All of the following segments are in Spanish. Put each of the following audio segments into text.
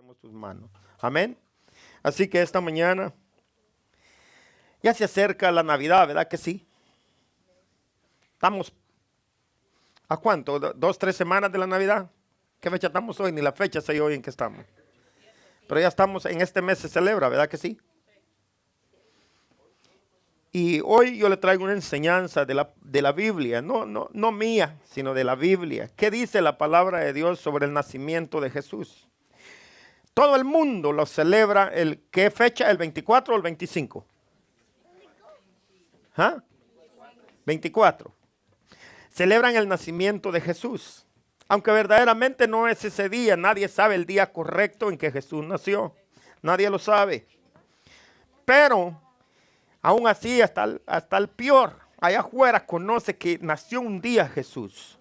levantamos tus manos. Amén. Así que esta mañana ya se acerca la Navidad, ¿verdad que sí? Estamos ¿a cuánto? ¿2, 3 semanas de la Navidad? ¿Qué fecha estamos hoy? Ni la fecha sé hoy en que estamos. Pero ya estamos, en este mes se celebra, ¿verdad que sí? Y hoy yo le traigo una enseñanza de la Biblia, no mía, sino de la Biblia. ¿Qué dice la palabra de Dios sobre el nacimiento de Jesús? Todo el mundo lo celebra, ¿qué fecha? ¿El 24 o el 25? ¿Ah? 24. Celebran el nacimiento de Jesús. Aunque verdaderamente no es ese día, nadie sabe el día correcto en que Jesús nació. Nadie lo sabe. Pero aún así, hasta el peor, allá afuera conoce que nació un día Jesús.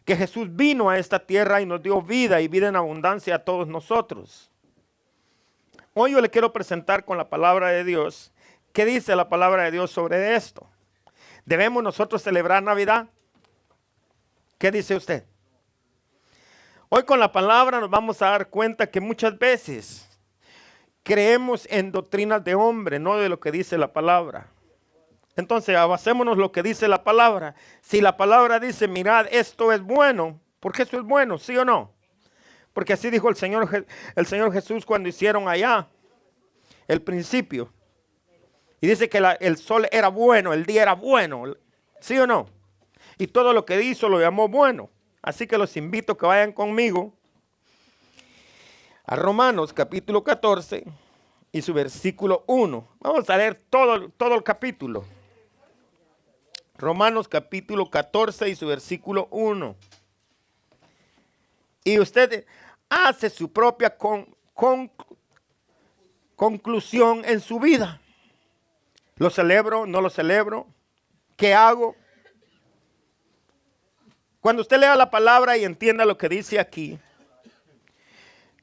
Que Jesús vino a esta tierra y nos dio vida y vida en abundancia a todos nosotros. Hoy yo le quiero presentar con la palabra de Dios. ¿Qué dice la palabra de Dios sobre esto? ¿Debemos nosotros celebrar Navidad? ¿Qué dice usted? Hoy con la palabra nos vamos a dar cuenta que muchas veces creemos en doctrinas de hombre, no de lo que dice la palabra. Entonces, basémonos lo que dice la palabra. Si la palabra dice, mirad, esto es bueno, ¿por qué eso es bueno? ¿Sí o no? Porque así dijo el Señor Jesús cuando hicieron allá el principio. Y dice que el sol era bueno, el día era bueno, ¿sí o no? Y todo lo que hizo lo llamó bueno. Así que los invito a que vayan conmigo a Romanos capítulo 14 y su versículo 1. Vamos a leer todo el capítulo. Romanos capítulo 14 y su versículo 1. Y usted hace su propia conclusión en su vida. ¿Lo celebro? ¿No lo celebro? ¿Qué hago? Cuando usted lea la palabra y entienda lo que dice aquí,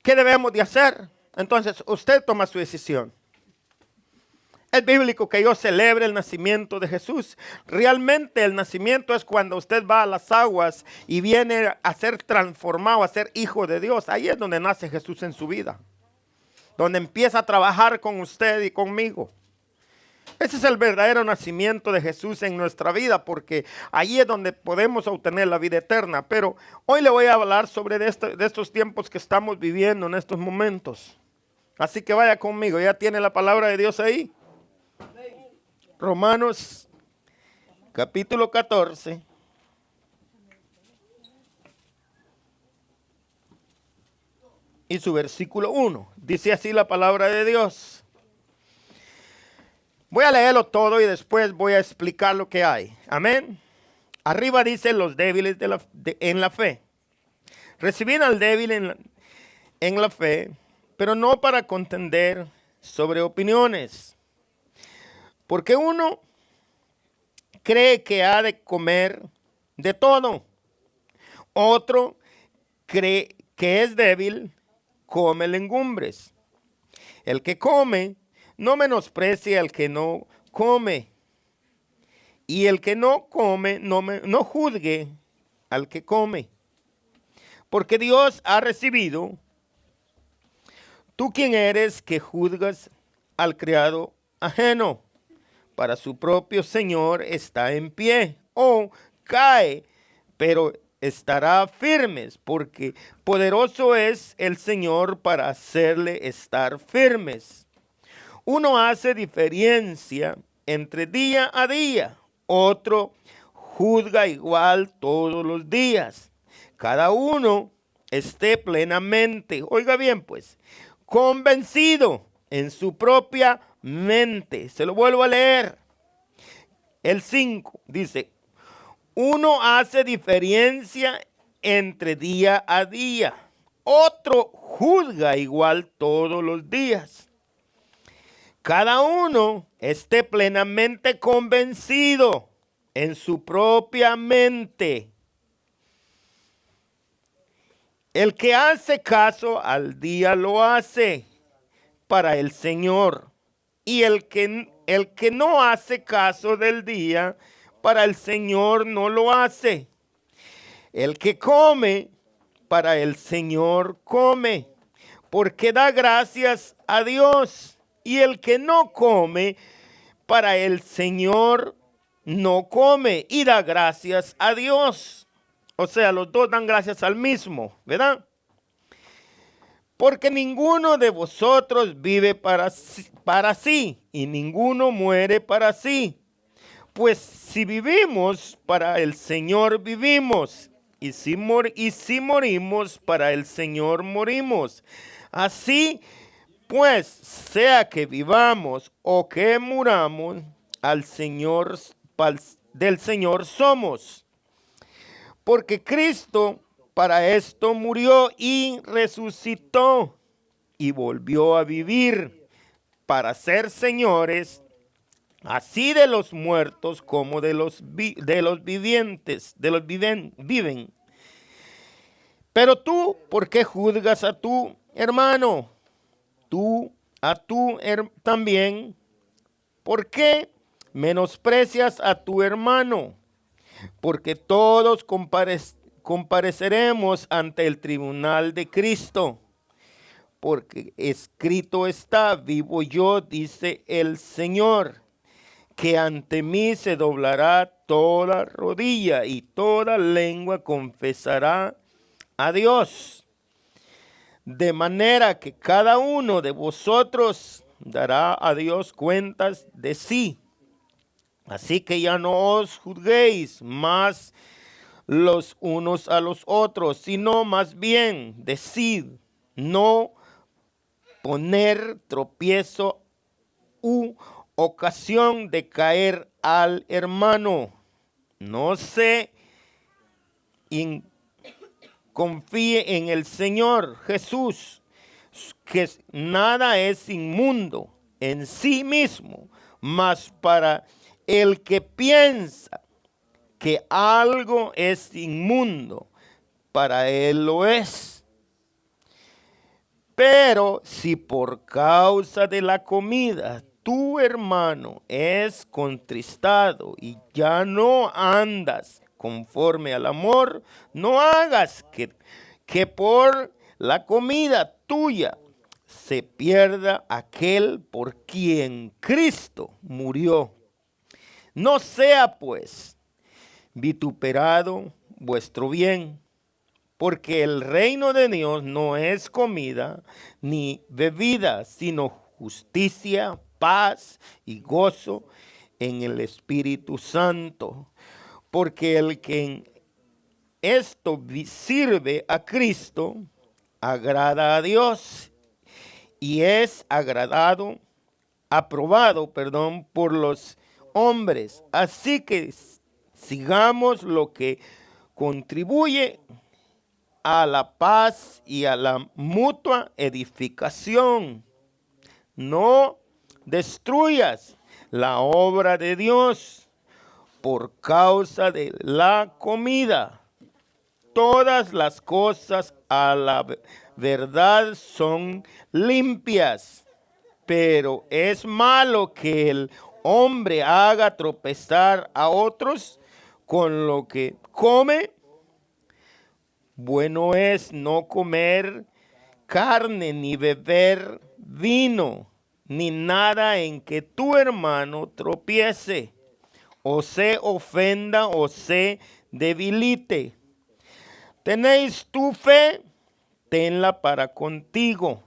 ¿qué debemos de hacer? Entonces usted toma su decisión. Es bíblico que yo celebre el nacimiento de Jesús. Realmente el nacimiento es cuando usted va a las aguas y viene a ser transformado, a ser hijo de Dios. Ahí es donde nace Jesús en su vida. Donde empieza a trabajar con usted y conmigo. Ese es el verdadero nacimiento de Jesús en nuestra vida, porque ahí es donde podemos obtener la vida eterna. Pero hoy le voy a hablar sobre de estos tiempos que estamos viviendo en estos momentos. Así que vaya conmigo, ya tiene la palabra de Dios ahí. Romanos capítulo 14. Y su versículo 1. Dice así la palabra de Dios. Voy a leerlo todo y después voy a explicar lo que hay. Amén. Arriba dice los débiles en la fe. Recibid al débil en la fe, pero no para contender sobre opiniones. Porque uno cree que ha de comer de todo. Otro cree que es débil, come legumbres. El que come, no menosprecie al que no come. Y el que no come, no juzgue al que come. Porque Dios ha recibido. ¿Tú quién eres que juzgas al criado ajeno? Para su propio Señor está en pie. O cae, pero estará firmes, porque poderoso es el Señor para hacerle estar firmes. Uno hace diferencia entre día a día, otro juzga igual todos los días. Cada uno esté plenamente, oiga bien pues, convencido en su propia mente. Se lo vuelvo a leer. El 5 dice, uno hace diferencia entre día a día, otro juzga igual todos los días. Cada uno esté plenamente convencido en su propia mente. El que hace caso al día lo hace para el Señor. Y el que no hace caso del día, para el Señor no lo hace. El que come, para el Señor come, porque da gracias a Dios. Y el que no come, para el Señor no come y da gracias a Dios. O sea, los dos dan gracias al mismo, ¿verdad? Porque ninguno de vosotros vive para sí y ninguno muere para sí. Pues si vivimos, para el Señor vivimos, y si morimos, para el Señor morimos. Así pues, sea que vivamos o que muramos, del Señor somos. Porque Cristo para esto murió y resucitó y volvió a vivir para ser señores, así de los muertos como de los vivientes, viven. Pero tú, ¿por qué juzgas a tu hermano? Tú también, ¿por qué menosprecias a tu hermano? Porque todos compareceremos ante el tribunal de Cristo. Porque escrito está, vivo yo, dice el Señor, que ante mí se doblará toda rodilla y toda lengua confesará a Dios. De manera que cada uno de vosotros dará a Dios cuentas de sí. Así que ya no os juzguéis más los unos a los otros, sino más bien decid, no poner tropiezo u ocasión de caer al hermano. No se confíe en el Señor Jesús, que nada es inmundo en sí mismo, mas para el que piensa que algo es inmundo, para él lo es. Pero si por causa de la comida tu hermano es contristado y ya no andas conforme al amor, no hagas que por la comida tuya se pierda aquel por quien Cristo murió. No sea pues vituperado vuestro bien, porque el reino de Dios no es comida ni bebida, sino justicia, paz y gozo en el Espíritu Santo. Porque el que en esto sirve a Cristo, agrada a Dios y es aprobado por los hombres. Así que sigamos lo que contribuye a la paz y a la mutua edificación. No destruyas la obra de Dios por causa de la comida. Todas las cosas a la verdad son limpias, pero es malo que el hombre haga tropezar a otros con lo que come. Bueno es no comer carne, ni beber vino, ni nada en que tu hermano tropiece, o se ofenda, o se debilite. ¿Tenéis tu fe? Tenla para contigo.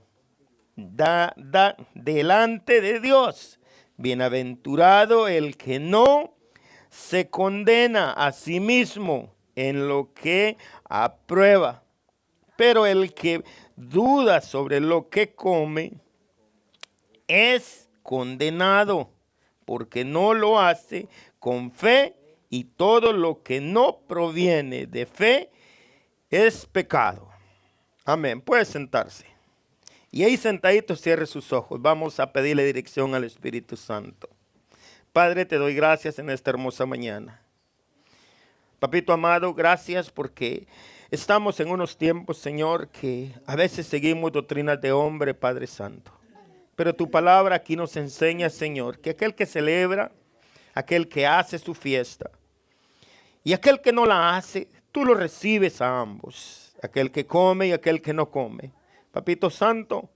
Delante de Dios. Bienaventurado el que no se condena a sí mismo en lo que aprueba. Pero el que duda sobre lo que come es condenado, porque no lo hace con fe, y todo lo que no proviene de fe es pecado. Amén. Puede sentarse. Y ahí sentadito cierre sus ojos. Vamos a pedirle dirección al Espíritu Santo. Padre, te doy gracias en esta hermosa mañana. Papito amado, gracias porque estamos en unos tiempos, Señor, que a veces seguimos doctrinas de hombre, Padre Santo. Pero tu palabra aquí nos enseña, Señor, que aquel que celebra, aquel que hace su fiesta y aquel que no la hace, tú lo recibes a ambos. Aquel que come y aquel que no come. Papito Santo,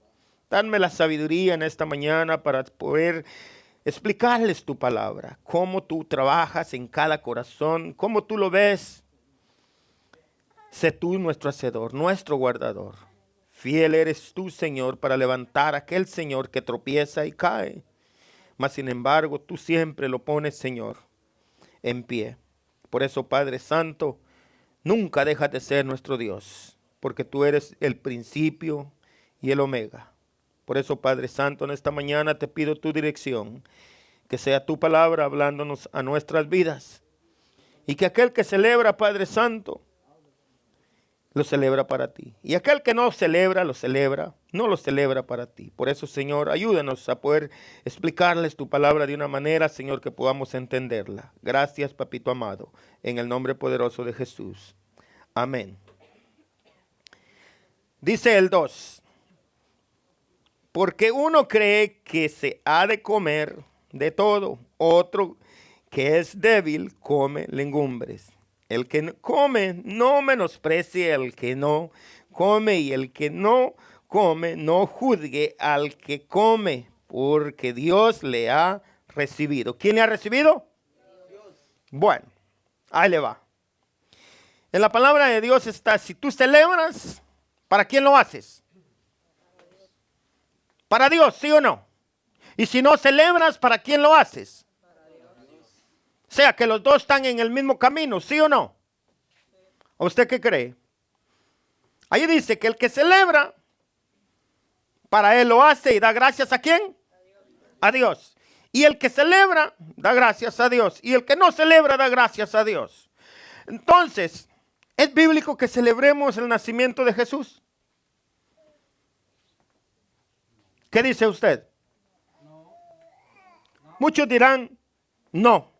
dame la sabiduría en esta mañana para poder explicarles tu palabra, cómo tú trabajas en cada corazón, cómo tú lo ves. Sé tú nuestro hacedor, nuestro guardador. Fiel eres tú, Señor, para levantar a aquel Señor que tropieza y cae. Mas, sin embargo, tú siempre lo pones, Señor, en pie. Por eso, Padre Santo, nunca dejas de ser nuestro Dios, porque tú eres el principio y el omega. Por eso, Padre Santo, en esta mañana te pido tu dirección, que sea tu palabra hablándonos a nuestras vidas. Y que aquel que celebra, Padre Santo, lo celebra para ti. Y aquel que no celebra, no lo celebra para ti. Por eso, Señor, ayúdanos a poder explicarles tu palabra de una manera, Señor, que podamos entenderla. Gracias, Papito amado, en el nombre poderoso de Jesús. Amén. Dice el 2. Porque uno cree que se ha de comer de todo, otro que es débil come legumbres. El que come no menosprecie al que no come, y el que no come no juzgue al que come, porque Dios le ha recibido. ¿Quién le ha recibido? Dios. Bueno, ahí le va. En la palabra de Dios está, si tú celebras, ¿para quién lo haces? Para Dios, ¿sí o no? Y si no celebras, ¿para quién lo haces? O sea, que los dos están en el mismo camino, ¿sí o no? ¿A usted qué cree? Ahí dice que el que celebra, para él lo hace y da gracias ¿a quién? A Dios. Y el que celebra, da gracias a Dios. Y el que no celebra, da gracias a Dios. Entonces, ¿es bíblico que celebremos el nacimiento de Jesús? ¿Qué dice usted? Muchos dirán, no.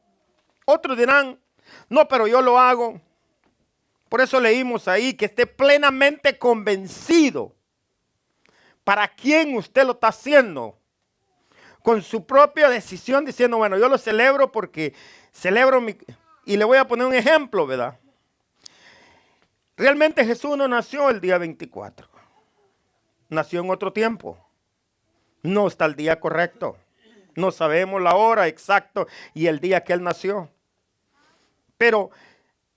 Otros dirán, no, pero yo lo hago. Por eso leímos ahí que esté plenamente convencido para quién usted lo está haciendo. Con su propia decisión diciendo, bueno, yo lo celebro porque celebro mi... Y le voy a poner un ejemplo, ¿verdad? Realmente Jesús no nació el día 24. Nació en otro tiempo. No está el día correcto. No sabemos la hora exacta y el día que él nació. Pero,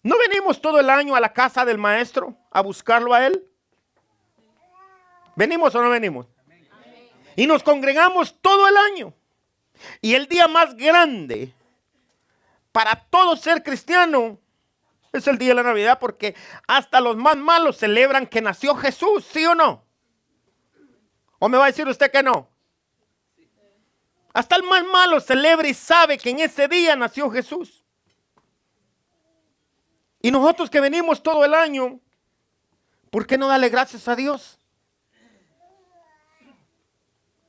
¿no venimos todo el año a la casa del maestro a buscarlo a él? ¿Venimos o no venimos? Y nos congregamos todo el año. Y el día más grande para todo ser cristiano es el día de la Navidad, porque hasta los más malos celebran que nació Jesús, ¿sí o no? ¿O me va a decir usted que no? Hasta el más malo celebra y sabe que en ese día nació Jesús. Y nosotros que venimos todo el año, ¿por qué no darle gracias a Dios?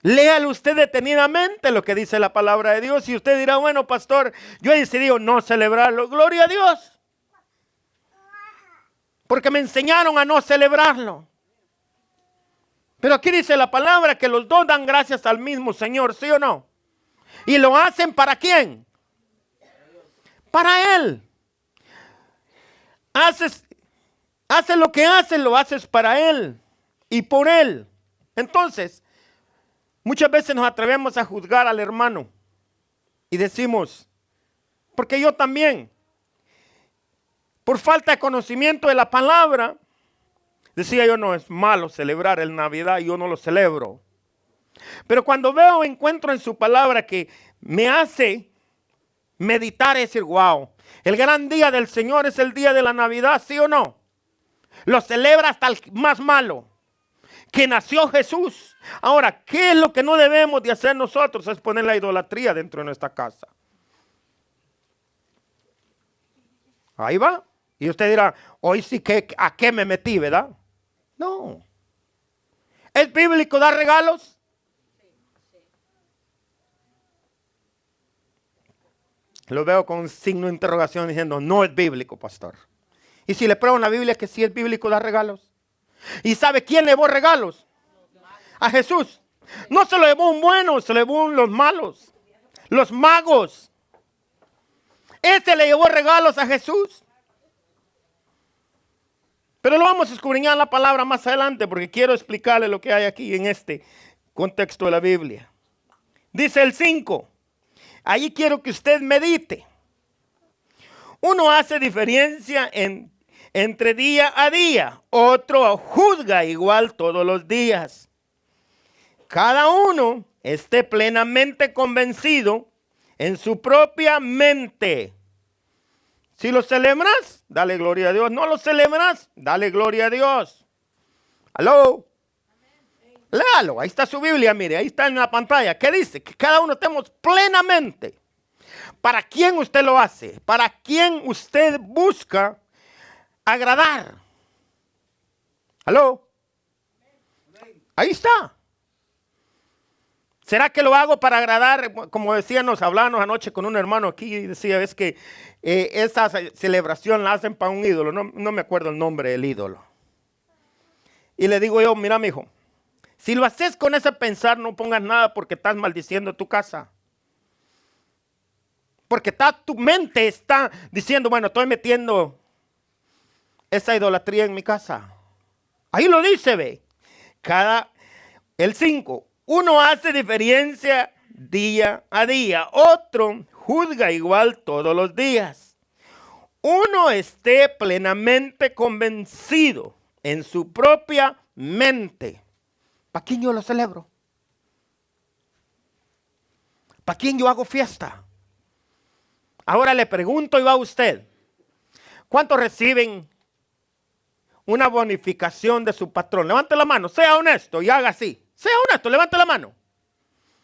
Léalo usted detenidamente lo que dice la palabra de Dios. Y usted dirá, bueno, pastor, yo he decidido no celebrarlo. Gloria a Dios. Porque me enseñaron a no celebrarlo. Pero aquí dice la palabra que los dos dan gracias al mismo Señor, ¿sí o no? ¿Y lo hacen para quién? Para Él. Haces lo que haces, lo haces para Él y por Él. Entonces, muchas veces nos atrevemos a juzgar al hermano y decimos, porque yo también, por falta de conocimiento de la palabra, decía yo, no es malo celebrar el Navidad, yo no lo celebro. Pero cuando encuentro en su palabra que me hace meditar y decir, wow, el gran día del Señor es el día de la Navidad, ¿sí o no? Lo celebra hasta el más malo, que nació Jesús. Ahora, ¿qué es lo que no debemos de hacer nosotros? Es poner la idolatría dentro de nuestra casa. Ahí va. Y usted dirá, hoy sí que, ¿a qué me metí, verdad? No. ¿Es bíblico dar regalos? Lo veo con un signo de interrogación diciendo, no es bíblico, pastor. Y si le pruebo en la Biblia que sí es bíblico dar regalos. ¿Y sabe quién le llevó regalos? A Jesús. No se lo llevó un bueno, se lo llevó los malos. Los magos. Este le llevó regalos a Jesús. Pero lo vamos a escudriñar la palabra más adelante porque quiero explicarle lo que hay aquí en este contexto de la Biblia. Dice el 5. Ahí quiero que usted medite. Uno hace diferencia entre día a día. Otro juzga igual todos los días. Cada uno esté plenamente convencido en su propia mente. Si lo celebras, dale gloria a Dios. No lo celebras, dale gloria a Dios. ¿Aló? Léalo, ahí está su Biblia, mire, ahí está en la pantalla. ¿Qué dice? Que cada uno estemos plenamente. ¿Para quién usted lo hace? ¿Para quién usted busca agradar? ¿Aló? Ahí está. ¿Será que lo hago para agradar? Como decíamos, hablábamos anoche con un hermano aquí y decía, es que esa celebración la hacen para un ídolo. No me acuerdo el nombre del ídolo. Y le digo yo, mira, mijo, si lo haces con ese pensar, no pongas nada porque estás maldiciendo tu casa. Porque tu mente está diciendo, bueno, estoy metiendo esa idolatría en mi casa. Ahí lo dice, ve. El 5. Uno hace diferencia día a día. Otro juzga igual todos los días. Uno esté plenamente convencido en su propia mente. ¿Para quién yo lo celebro? ¿Para quién yo hago fiesta? Ahora le pregunto y va usted. ¿Cuántos reciben una bonificación de su patrón? Levante la mano, sea honesto y haga así. Sea honesto, levante la mano.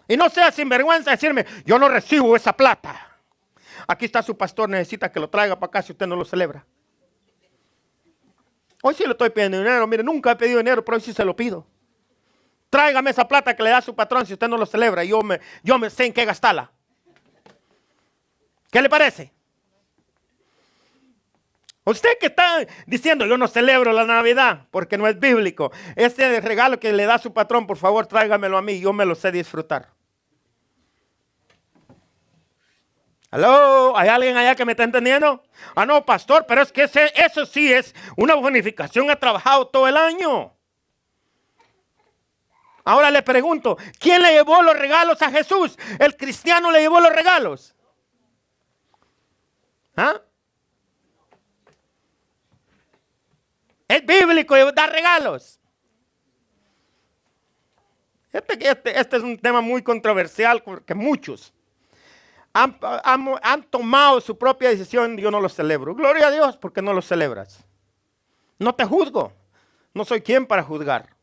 Y no sea sinvergüenza decirme, yo no recibo esa plata. Aquí está su pastor, necesita que lo traiga para acá si usted no lo celebra. Hoy sí le estoy pidiendo dinero, mire, nunca he pedido dinero, pero hoy sí se lo pido. Tráigame esa plata que le da su patrón si usted no lo celebra. Yo me sé en qué gastarla. ¿Qué le parece? Usted que está diciendo, yo no celebro la Navidad porque no es bíblico. Ese regalo que le da su patrón, por favor, tráigamelo a mí. Yo me lo sé disfrutar. ¿Aló? ¿Hay alguien allá que me está entendiendo? Ah, no, pastor, pero es que eso sí es una bonificación. He trabajado todo el año. Ahora le pregunto, ¿quién le llevó los regalos a Jesús? ¿El cristiano le llevó los regalos? ¿Ah? Es bíblico dar regalos. Este es un tema muy controversial porque muchos han tomado su propia decisión. Yo no lo celebro. Gloria a Dios porque no lo celebras. No te juzgo. No soy quien para juzgar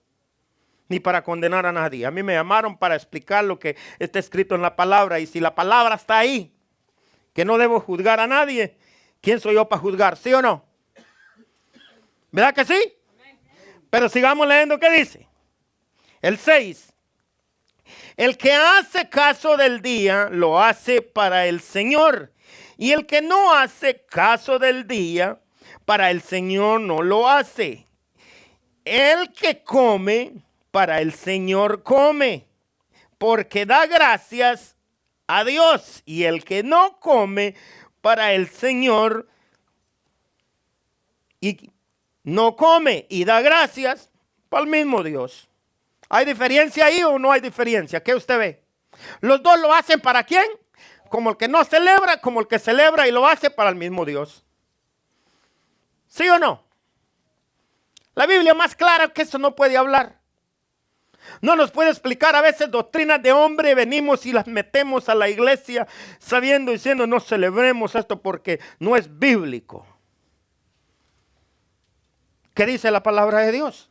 ni para condenar a nadie. A mí me llamaron para explicar lo que está escrito en la palabra. Y si la palabra está ahí, que no debo juzgar a nadie, ¿quién soy yo para juzgar? ¿Sí o no? ¿Verdad que sí? Pero sigamos leyendo qué dice. El 6. El que hace caso del día, lo hace para el Señor. Y el que no hace caso del día, para el Señor no lo hace. El que come, para el Señor come, porque da gracias a Dios. Y el que no come, para el Señor y no come y da gracias para el mismo Dios. ¿Hay diferencia ahí o no hay diferencia? ¿Qué usted ve? Los dos lo hacen para quién? Como el que no celebra, como el que celebra y lo hace para el mismo Dios. ¿Sí o no? La Biblia más clara que eso no puede hablar. No nos puede explicar a veces doctrinas de hombre. Venimos y las metemos a la iglesia sabiendo, diciendo no celebremos esto porque no es bíblico. ¿Qué dice la palabra de Dios?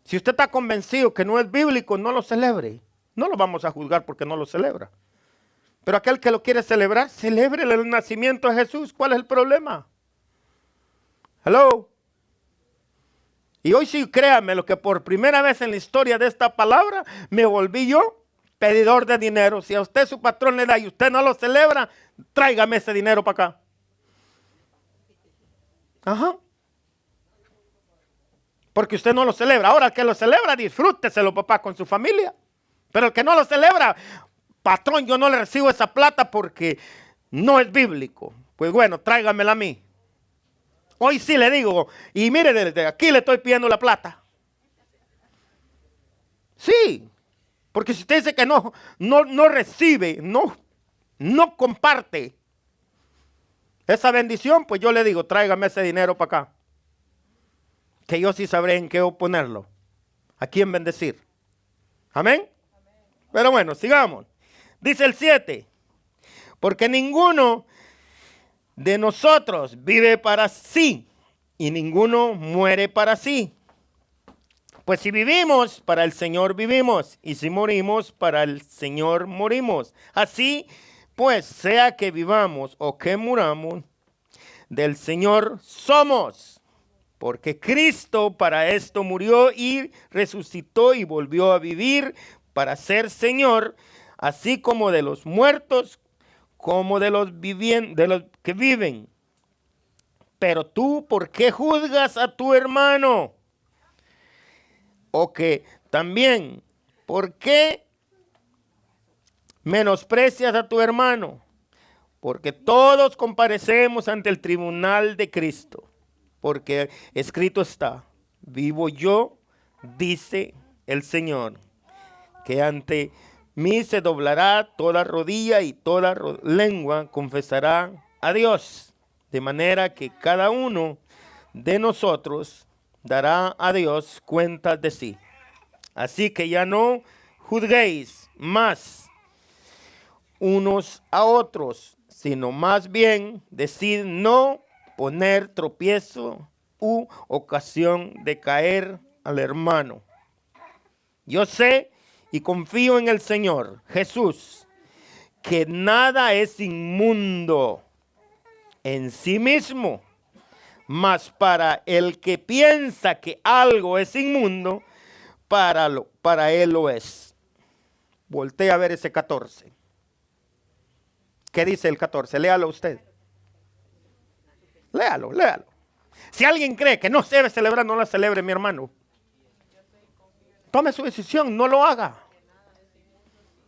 Si usted está convencido que no es bíblico, no lo celebre. No lo vamos a juzgar porque no lo celebra. Pero aquel que lo quiere celebrar, celebre el nacimiento de Jesús. ¿Cuál es el problema? Hello. Y hoy sí, créame, lo que por primera vez en la historia de esta palabra, me volví yo pedidor de dinero. Si a usted su patrón le da y usted no lo celebra, tráigame ese dinero para acá. Ajá. Porque usted no lo celebra. Ahora el que lo celebra, disfrúteselo, papá, con su familia. Pero el que no lo celebra, patrón, yo no le recibo esa plata porque no es bíblico. Pues bueno, tráigamela a mí. Hoy sí le digo, y mire, desde aquí le estoy pidiendo la plata. Sí, porque si usted dice que no recibe, no comparte esa bendición, pues yo le digo, tráigame ese dinero para acá. Que yo sí sabré en qué ponerlo. A quién bendecir. Amén. Pero bueno, sigamos. Dice el 7. Porque ninguno de nosotros vive para sí y ninguno muere para sí. Pues si vivimos, para el Señor vivimos, y si morimos, para el Señor morimos. Así pues, sea que vivamos o que muramos, del Señor somos. Porque Cristo para esto murió y resucitó y volvió a vivir para ser Señor, así como de los muertos, como de los que viven. Pero tú, ¿por qué juzgas a tu hermano? O que también, ¿por qué menosprecias a tu hermano? Porque todos comparecemos ante el tribunal de Cristo. Porque escrito está, vivo yo, dice el Señor, que ante mí se doblará toda rodilla y toda lengua confesará a Dios. De manera que cada uno de nosotros dará a Dios cuenta de sí. Así que ya no juzguéis más unos a otros, sino más bien decid no poner tropiezo u ocasión de caer al hermano. Yo sé y confío en el Señor Jesús, que nada es inmundo en sí mismo, mas para el que piensa que algo es inmundo, para él lo es. Voltea a ver ese 14. ¿Qué dice el 14? Léalo usted. Léalo. Si alguien cree que no se debe celebrar, no la celebre, mi hermano. Tome su decisión, no lo haga.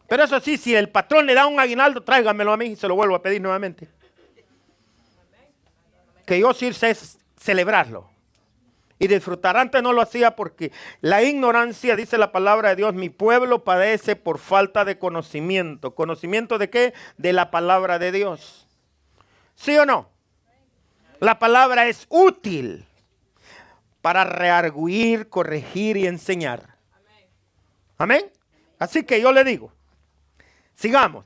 Pero eso sí, si el patrón le da un aguinaldo, tráigamelo a mí y se lo vuelvo a pedir nuevamente. Que yo sí sé celebrarlo. Y disfrutar. Antes no lo hacía porque la ignorancia, dice la palabra de Dios, mi pueblo padece por falta de conocimiento. ¿Conocimiento de qué? De la palabra de Dios. ¿Sí o no? La palabra es útil para reargüir, corregir y enseñar. Amén. Así que yo le digo, sigamos.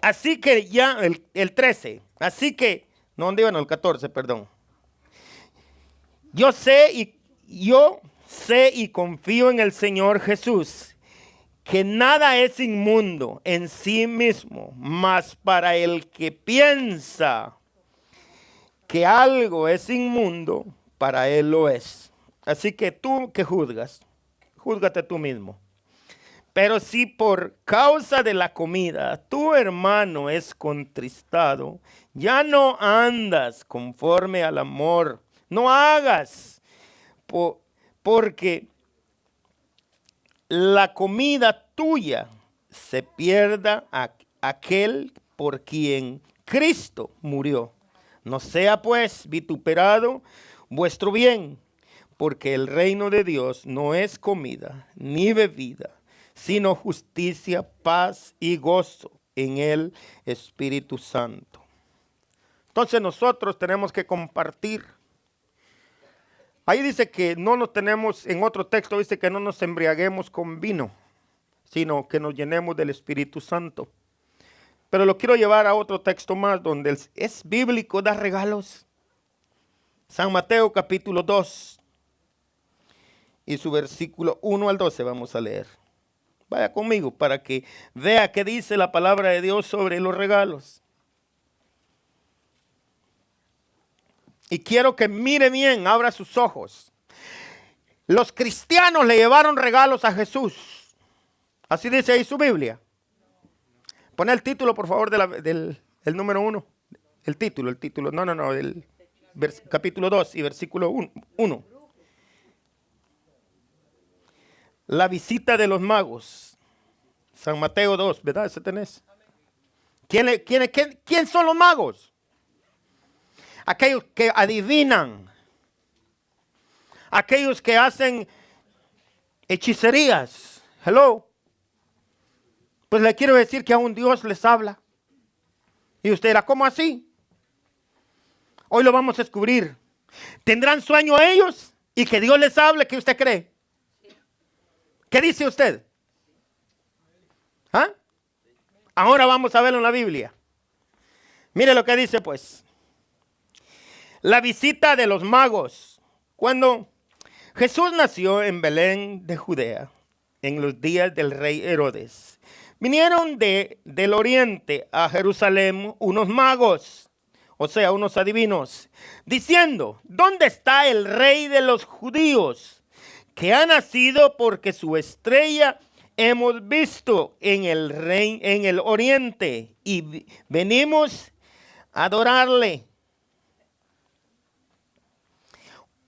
Así que ya el 13. Así que, no, ¿dónde iban? El 14, perdón. Yo sé y confío en el Señor Jesús, que nada es inmundo en sí mismo, mas para el que piensa que algo es inmundo, para él lo es. Así que tú que juzgas, júzgate tú mismo. Pero si por causa de la comida tu hermano es contristado, ya no andas conforme al amor. No hagas, porque la comida tuya se pierda a aquel por quien Cristo murió. No sea pues vituperado vuestro bien, porque el reino de Dios no es comida ni bebida, sino justicia, paz y gozo en el Espíritu Santo. Entonces nosotros tenemos que compartir. Ahí dice que no nos tenemos, en otro texto dice que no nos embriaguemos con vino, sino que nos llenemos del Espíritu Santo. Pero lo quiero llevar a otro texto más donde es bíblico dar regalos. San Mateo capítulo 2 y su versículo 1 al 12 vamos a leer. Vaya conmigo para que vea qué dice la palabra de Dios sobre los regalos. Y quiero que mire bien, abra sus ojos. Los cristianos le llevaron regalos a Jesús. Así dice ahí su Biblia. Pone el título, por favor, del número 1. El título. No, del capítulo 2 y versículo 1. La visita de los magos. San Mateo 2, ¿verdad? ¿Ese tenés? ¿Quién son los magos? Aquellos que adivinan. Aquellos que hacen hechicerías. Hello. Pues le quiero decir que aún Dios les habla. Y usted dirá, ¿cómo así? Hoy lo vamos a descubrir. ¿Tendrán sueño ellos? Y que Dios les hable, ¿qué usted cree? ¿Qué dice usted? ¿Ah? Ahora vamos a verlo en la Biblia. Mire lo que dice pues. La visita de los magos. Cuando Jesús nació en Belén de Judea, en los días del rey Herodes, vinieron del oriente a Jerusalén unos magos, o sea, unos adivinos, diciendo, ¿dónde está el rey de los judíos? Que ha nacido, porque su estrella hemos visto en el oriente y venimos a adorarle.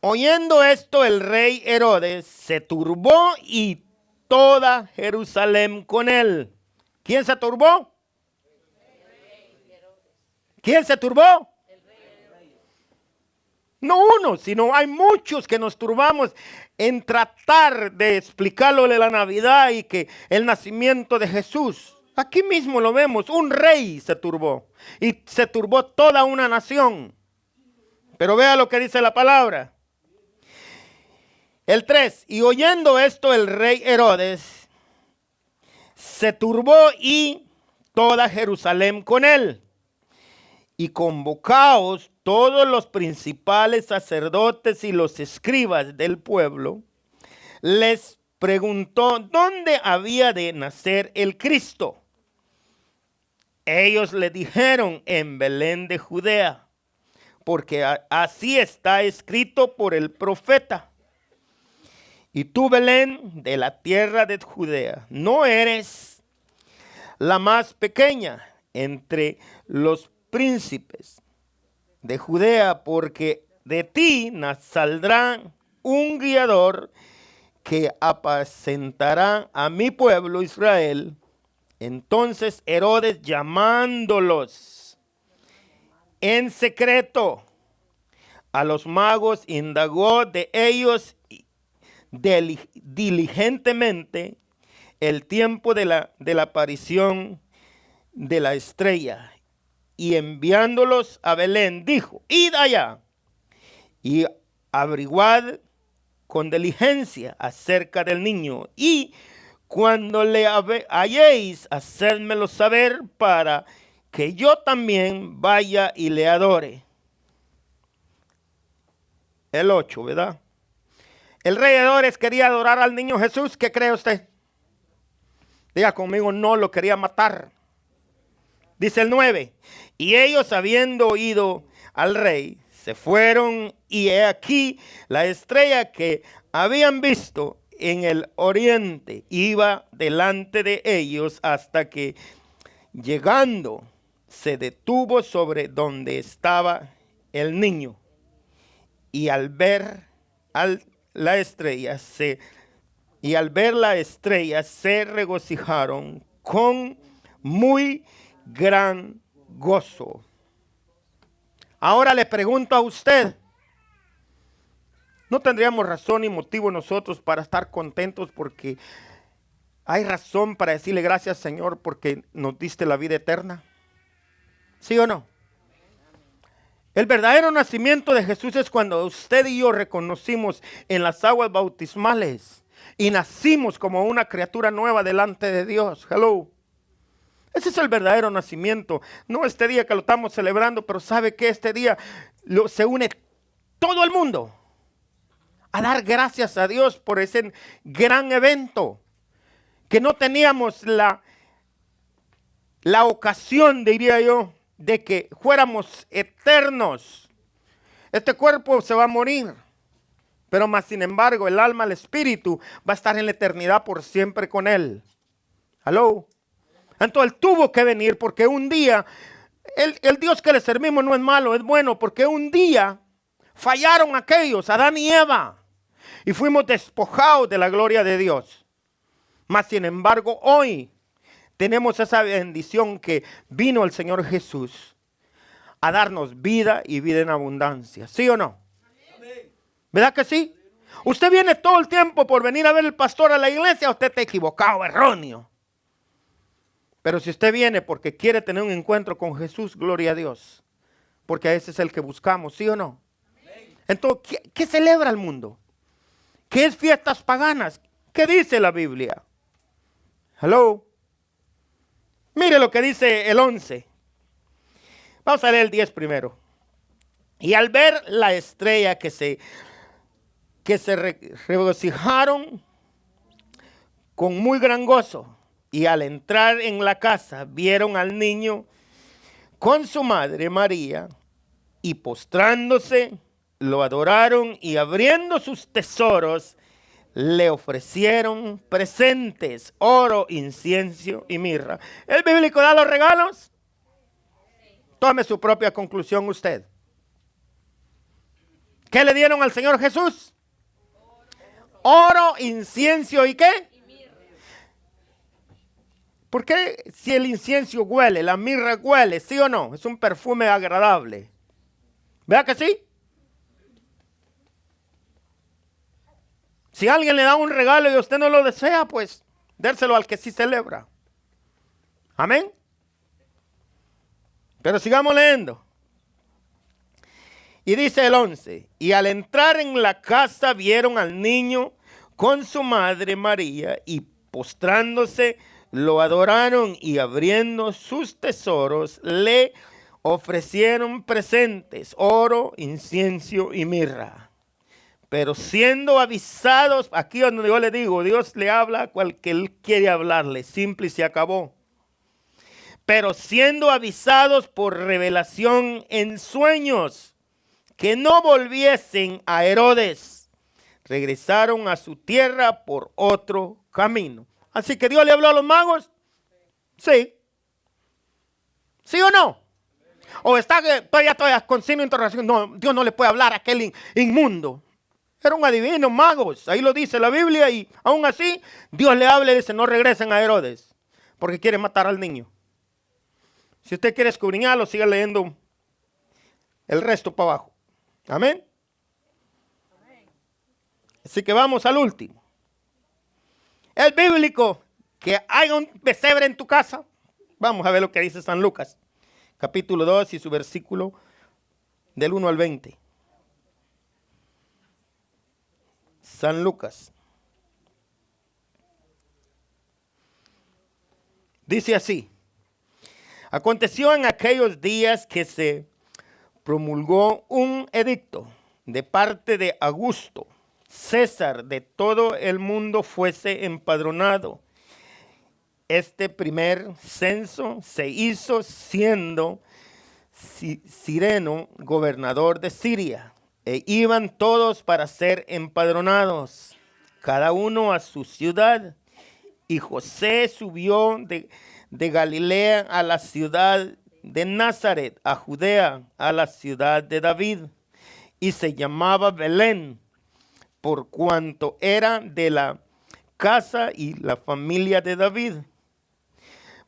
Oyendo esto, el rey Herodes se turbó y toda Jerusalén con él. ¿Quién se turbó? ¿Quién se turbó? No uno, sino hay muchos que nos turbamos en tratar de explicarlo de la Navidad y que el nacimiento de Jesús. Aquí mismo lo vemos, un rey se turbó y se turbó toda una nación. Pero vea lo que dice la palabra. El 3, y oyendo esto el rey Herodes se turbó y toda Jerusalén con él. Y convocaos todos los principales sacerdotes y los escribas del pueblo, les preguntó dónde había de nacer el Cristo. Ellos le dijeron, en Belén de Judea, porque así está escrito por el profeta. Y tú, Belén, de la tierra de Judea, no eres la más pequeña entre los príncipes de Judea, porque de ti saldrá un guiador que apacentará a mi pueblo Israel. Entonces Herodes, llamándolos en secreto a los magos, indagó de ellos diligentemente el tiempo de la aparición de la estrella, y enviándolos a Belén dijo, id allá y averiguad con diligencia acerca del niño, y cuando le halléis, hacedmelo saber para que yo también vaya y le adore. El 8, ¿verdad? El rey Herodes quería adorar al niño Jesús. ¿Qué cree usted? Diga conmigo, no, lo quería matar. Dice el 9. Y ellos, habiendo oído al rey, se fueron, y he aquí la estrella que habían visto en el oriente iba delante de ellos, hasta que llegando se detuvo sobre donde estaba el niño. Y al ver la estrella se regocijaron con muy gran gozo. Ahora le pregunto a usted, ¿no tendríamos razón y motivo nosotros para estar contentos? Porque hay razón para decirle gracias, Señor, porque nos diste la vida eterna. ¿Sí o no? El verdadero nacimiento de Jesús es cuando usted y yo reconocimos en las aguas bautismales y nacimos como una criatura nueva delante de Dios. Hello. Ese es el verdadero nacimiento. No este día que lo estamos celebrando, pero sabe que este día se une todo el mundo a dar gracias a Dios por ese gran evento que no teníamos la ocasión, diría yo, de que fuéramos eternos. Este cuerpo se va a morir, pero más sin embargo el alma, el espíritu va a estar en la eternidad por siempre con él. ¿Aló? Entonces él tuvo que venir porque un día, el Dios que le servimos no es malo, es bueno, porque un día fallaron aquellos, Adán y Eva, y fuimos despojados de la gloria de Dios. Mas sin embargo hoy tenemos esa bendición que vino el Señor Jesús a darnos vida y vida en abundancia. ¿Sí o no? ¿Verdad que sí? Usted viene todo el tiempo por venir a ver al pastor a la iglesia, usted está equivocado, erróneo. Pero si usted viene porque quiere tener un encuentro con Jesús, gloria a Dios. Porque ese es el que buscamos, ¿sí o no? Entonces, ¿qué celebra el mundo? ¿Qué es fiestas paganas? ¿Qué dice la Biblia? Hello. Mire lo que dice el 11. Vamos a leer el 10 primero. Y al ver la estrella que se regocijaron con muy gran gozo. Y al entrar en la casa vieron al niño con su madre María y postrándose lo adoraron y abriendo sus tesoros le ofrecieron presentes, oro, incienso y mirra. ¿El bíblico da los regalos? Tome su propia conclusión usted. ¿Qué le dieron al Señor Jesús? Oro, incienso y ¿qué? ¿Por qué si el incienso huele, la mirra huele, sí o no? Es un perfume agradable. ¿Verdad que sí? Si alguien le da un regalo y usted no lo desea, pues dérselo al que sí celebra. Amén. Pero sigamos leyendo. Y dice el 11, y al entrar en la casa vieron al niño con su madre María y postrándose lo adoraron y abriendo sus tesoros le ofrecieron presentes, oro, incienso y mirra. Pero siendo avisados, aquí donde yo le digo, Dios le habla a cual que Él quiere hablarle, simple y se acabó. Pero siendo avisados por revelación en sueños, que no volviesen a Herodes, regresaron a su tierra por otro camino. Así que Dios le habló a los magos. Sí. ¿Sí o no? O está todavía con signo de interrogación. No, Dios no le puede hablar a aquel inmundo. Era un adivino, magos. Ahí lo dice la Biblia y aún así Dios le habla y dice no regresen a Herodes porque quiere matar al niño. Si usted quiere escudriñarlo, siga leyendo el resto para abajo. Amén. Así que vamos al último. ¿Es bíblico que haya un pesebre en tu casa? Vamos a ver lo que dice San Lucas, capítulo 2 y su versículo del 1 al 20. San Lucas. Dice así. Aconteció en aquellos días que se promulgó un edicto de parte de Augusto César de todo el mundo fuese empadronado. Este primer censo se hizo siendo Cireno gobernador de Siria, e iban todos para ser empadronados, cada uno a su ciudad. Y José subió de Galilea a la ciudad de Nazaret, a Judea, a la ciudad de David, y se llamaba Belén, por cuanto era de la casa y la familia de David,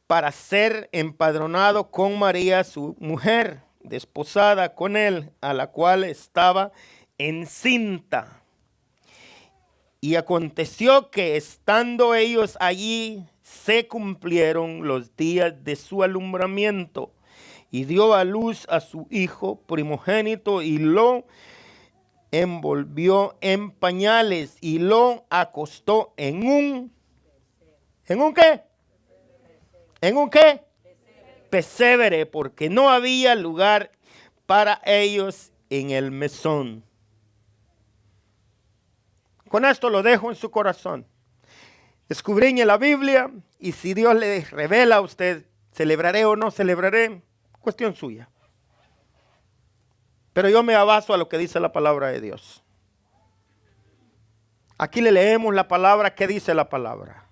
para ser empadronado con María su mujer, desposada con él, a la cual estaba encinta. Y aconteció que estando ellos allí, se cumplieron los días de su alumbramiento, y dio a luz a su hijo primogénito, y lo envolvió en pañales y lo acostó en un ¿qué? ¿En un qué? Pesebre, porque no había lugar para ellos en el mesón. Con esto lo dejo en su corazón. Escudriñe la Biblia y si Dios le revela a usted, celebraré o no celebraré, cuestión suya. Pero yo me abaso a lo que dice la palabra de Dios. Aquí le leemos la palabra. ¿Qué dice la palabra?